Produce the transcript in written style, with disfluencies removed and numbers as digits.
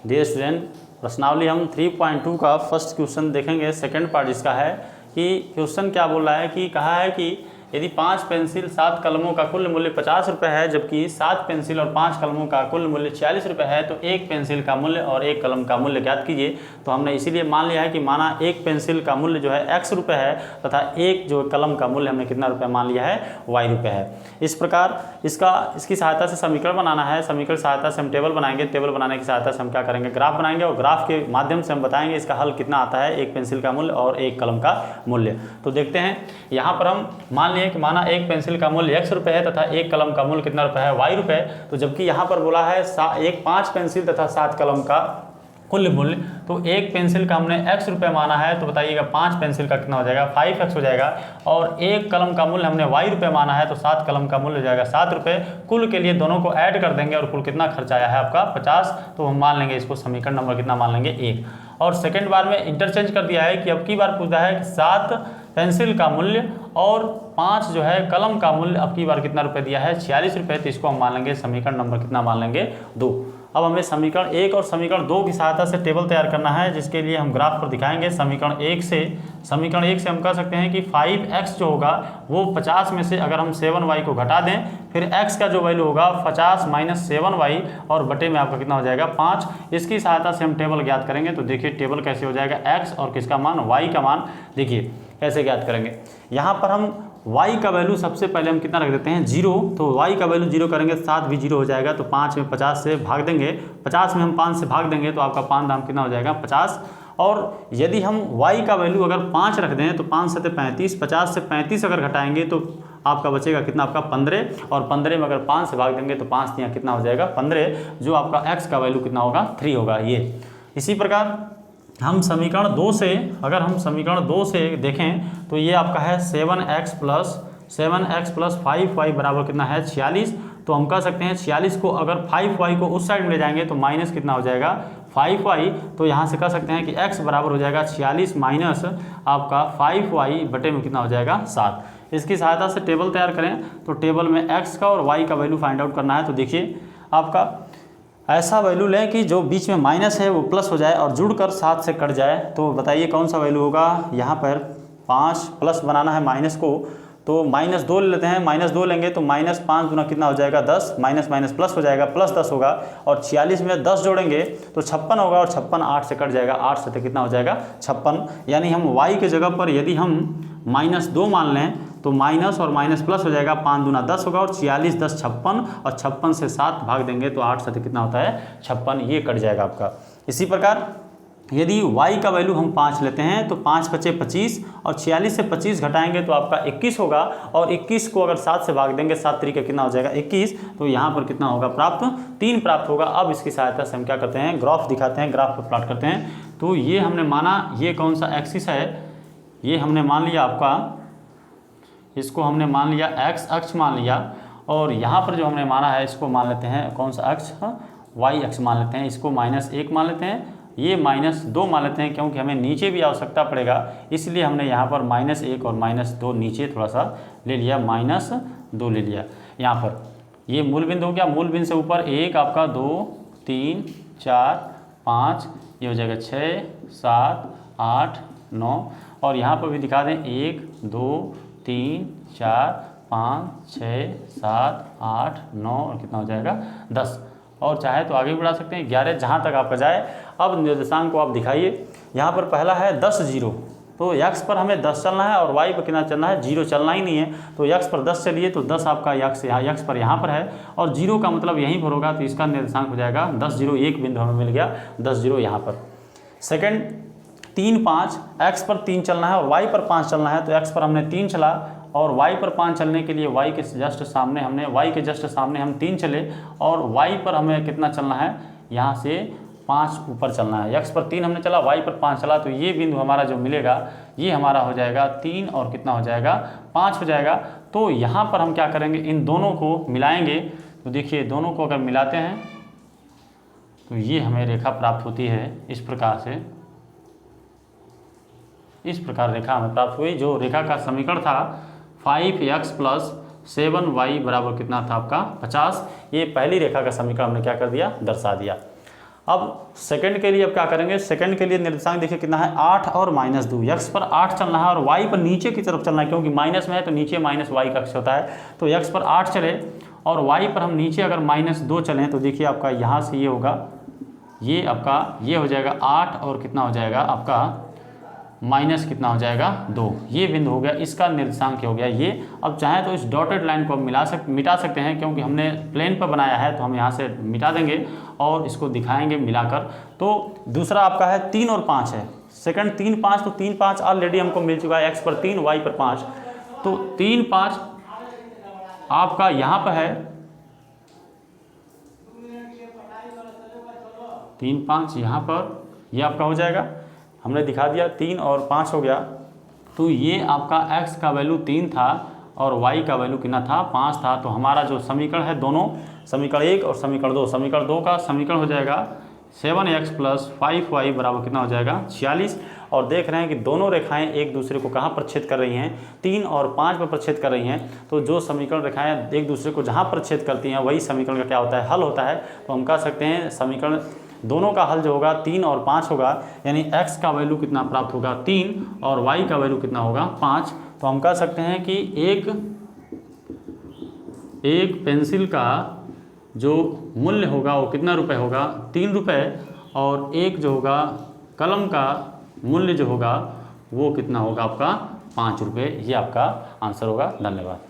Dear student, प्रश्नावली हम 3.2 का फर्स्ट क्वेश्चन देखेंगे। सेकंड पार्ट इसका है कि क्वेश्चन क्या बोल रहा है कि कहा है कि यदि 5 पेंसिल 7 कलमों का कुल मूल्य 50 रुपये है, जबकि 7 पेंसिल और 5 कलमों का कुल मूल्य 40 रुपये है, तो एक पेंसिल का मूल्य और एक कलम का मूल्य ज्ञात कीजिए। तो हमने इसीलिए मान लिया है कि माना एक पेंसिल का मूल्य जो है x रुपये है तथा एक जो कलम का मूल्य हमने कितना रुपये मान लिया है, y रुपये है। इस प्रकार इसकी सहायता से समीकरण बनाना है। समीकरण सहायता से हम टेबल बनाएंगे। टेबल बनाने की सहायता से हम क्या करेंगे, ग्राफ बनाएंगे और ग्राफ के माध्यम से हम बताएंगे इसका हल कितना आता है, एक पेंसिल का मूल्य और एक कलम का मूल्य। तो देखते हैं, यहाँ पर हम मान लिए कि माना एक पेंसिल का मूल्य x रुपये है तथा एक कलम का मूल्य कितना रुपये है, y रुपये। तो जबकि यहाँ पर बोला है 5 पेंसिल तथा 7 कलम का कुल मूल्य, तो एक पेंसिल का हमने x रुपये माना है, तो बताइएगा 5 पेंसिल का कितना हो जाएगा, 5x हो जाएगा। और एक कलम का मूल्य हमने y रुपये माना है, तो 7 कलम का मूल्य हो जाएगा 7 रुपये। कुल के लिए दोनों को ऐड कर देंगे और कुल कितना खर्च आया है आपका 50। तो हम मान लेंगे इसको समीकरण नंबर कितना मान लेंगे 1। और सेकेंड बार में इंटरचेंज कर दिया है कि अब की बार पूछा है कि 7 पेंसिल का मूल्य और 5 जो है कलम का मूल्य अब की बार कितना रुपये दिया है, 46 रुपये। तो इसको हम मान लेंगे समीकरण नंबर कितना मान लेंगे 2। अब हमें समीकरण 1 और समीकरण 2 की सहायता से टेबल तैयार करना है, जिसके लिए हम ग्राफ पर दिखाएंगे। समीकरण 1 से हम कह सकते हैं कि 5x जो होगा वो 50 में से अगर हम 7y को घटा दें, फिर x का जो वैल्यू होगा 50 - 7y और बटे में आपका कितना हो जाएगा 5। इसकी सहायता से हम टेबल ज्ञात करेंगे। तो देखिए टेबल कैसे हो जाएगा, x और किसका मान, y का मान। देखिए कैसे ज्ञात करेंगे, यहाँ पर हम y का वैल्यू सबसे पहले हम कितना रख देते हैं 0। तो y का वैल्यू 0 करेंगे, 7 भी 0 हो जाएगा। तो 5 में 50 से भाग देंगे, 50 में हम 5 से भाग देंगे तो आपका 5 दाम कितना हो जाएगा 50। और यदि हम y का वैल्यू अगर 5 रख दें तो 5 7 35, 50 से 35 अगर घटाएंगे तो आपका बचेगा कितना, आपका 15। और 15 में अगर 5 से भाग देंगे तो 5 यहाँ कितना हो जाएगा 15, जो आपका x का वैल्यू कितना होगा 3 होगा। ये इसी प्रकार हम समीकरण 2 से देखें तो ये आपका है 7x + 5y बराबर कितना है 46। तो हम कह सकते हैं 46 को अगर 5y को उस साइड में ले जाएंगे तो माइनस कितना हो जाएगा 5y। तो यहाँ से कह सकते हैं कि x बराबर हो जाएगा 46 माइनस आपका 5y बटे में कितना हो जाएगा 7। इसकी सहायता से टेबल तैयार करें। तो टेबल में x का और y का वैल्यू फाइंड आउट करना है। तो देखिए आपका ऐसा वैल्यू लें कि जो बीच में माइनस है वो प्लस हो जाए और जुड़कर 7 से कट जाए। तो बताइए कौन सा वैल्यू होगा। यहाँ पर 5 प्लस बनाना है माइनस को, तो -2 ले लेते हैं। -2 लेंगे तो -5 गुना कितना हो जाएगा 10, माइनस माइनस प्लस हो जाएगा, +10 होगा। और 46 में 10 जोड़ेंगे तो 56 होगा और 56 8 से कट जाएगा, 8 से तो कितना हो जाएगा 56। यानी हम y के जगह पर यदि हम -2 मान लें तो माइनस और माइनस प्लस हो जाएगा, 5 दूना 10 होगा और 46 10 56 और 56 से 7 भाग देंगे तो 8 से कितना होता है 56, ये कट जाएगा आपका। इसी प्रकार यदि y का वैल्यू हम 5 लेते हैं तो 5 बचे 25 और 46 से 25 घटाएंगे तो आपका 21 होगा। और 21 को अगर 7 से भाग देंगे, 7 तरीके कितना हो जाएगा 21। तो यहाँ पर कितना होगा प्राप्त 3 प्राप्त होगा। अब इसकी सहायता से हम क्या करते हैं, ग्राफ दिखाते हैं, ग्राफ पर प्लॉट करते हैं। तो ये हमने माना, ये कौन सा एक्सिस है, ये हमने मान लिया आपका, इसको हमने मान लिया x अक्ष मान लिया। और यहाँ पर जो हमने माना है इसको मान लेते हैं कौन सा अक्ष, y अक्ष मान लेते हैं। इसको -1 मान लेते हैं, ये -2 मान लेते हैं, क्योंकि हमें नीचे भी आवश्यकता पड़ेगा, इसलिए हमने यहाँ पर -1 और -2 नीचे थोड़ा सा ले लिया, -2 ले लिया। यहाँ पर ये मूल बिंदु हो गया, मूल बिंदु से ऊपर 1 आपका 2 3 4 5, ये हो जाएगा 6 7 8 9। और यहाँ पर भी दिखा दें 1 2 3 4 5 6 7 8 9 और कितना हो जाएगा 10। और चाहे तो आगे भी बढ़ा सकते हैं 11, जहाँ तक आपका जाए। अब निर्देशांक को आप दिखाइए। यहाँ पर पहला है 10 0, तो x पर हमें 10 चलना है और y पर कितना चलना है 0 चलना ही नहीं है। तो x पर 10 चलिए तो 10 आपका x पर यहाँ पर है और 0 का मतलब यहीं पर होगा, तो इसका निर्देशांक हो जाएगा 10 0। एक बिंदु हमें मिल गया 10 0 यहाँ पर। सेकंड 3 5, x पर 3 चलना है और y पर 5 चलना है। तो x पर हमने 3 चला और y पर 5 चलने के लिए y के जस्ट सामने हम 3 चले और y पर हमें कितना चलना है, यहाँ से 5 ऊपर चलना है। x पर 3 हमने चला, y पर 5 चला, तो ये बिंदु हमारा जो मिलेगा ये हमारा हो जाएगा 3 और कितना हो जाएगा 5 हो जाएगा। तो यहाँ पर हम क्या करेंगे, इन दोनों को मिलाएंगे। तो देखिए दोनों को अगर मिलाते हैं तो ये हमें रेखा प्राप्त होती है इस प्रकार से, इस प्रकार रेखा हमें प्राप्त हुई। जो रेखा का समीकरण था 5x + 7y बराबर कितना था आपका 50, ये पहली रेखा का समीकरण हमने क्या कर दिया, दर्शा दिया। अब सेकंड के लिए अब क्या करेंगे, सेकंड के लिए निर्देशांक देखिए कितना है 8 और -2। x पर 8 चलना है और y पर नीचे की तरफ चलना है, क्योंकि माइनस में है तो नीचे माइनस y का अक्ष होता है। तो x पर 8 चले और y पर हम नीचे अगर -2 चलें तो देखिए आपका यहाँ से ये होगा, ये आपका ये हो जाएगा 8 और कितना हो जाएगा आपका माइनस कितना हो जाएगा 2। ये बिंदु हो गया, इसका निर्देशांक हो गया ये। अब चाहे तो इस डॉटेड लाइन को हम मिटा सकते हैं, क्योंकि हमने प्लेन पर बनाया है तो हम यहाँ से मिटा देंगे और इसको दिखाएंगे मिलाकर। तो दूसरा आपका है 3 और 5 है, सेकंड 3 5, तो 3 5 ऑलरेडी हमको मिल चुका है, x पर 3 y पर 5। तो 3 5 आपका यहाँ पर है, 3 5 यहाँ पर, ये आपका हो जाएगा, हमने दिखा दिया 3 और 5 हो गया। तो ये आपका x का वैल्यू 3 था और y का वैल्यू कितना था 5 था। तो हमारा जो समीकरण है दोनों, समीकरण 1 और समीकरण 2, समीकरण 2 का समीकरण हो जाएगा 7x + 5y बराबर कितना हो जाएगा 46। और देख रहे हैं कि दोनों रेखाएं एक दूसरे को कहाँ पर छेद कर रही हैं, 3 और 5 पर छेद कर रही हैं। तो जो समीकरण रेखाएं एक दूसरे को जहाँ पर छेद करती हैं वही समीकरण का क्या होता है, हल होता है। तो हम कह सकते हैं समीकरण दोनों का हल जो होगा 3 और 5 होगा, यानी x का वैल्यू कितना प्राप्त होगा 3 और y का वैल्यू कितना होगा 5। तो हम कह सकते हैं कि एक पेंसिल का जो मूल्य होगा वो कितना रुपए होगा 3 रुपये, और एक जो होगा कलम का मूल्य जो होगा वो कितना होगा आपका 5 रुपये। ये आपका आंसर होगा। धन्यवाद।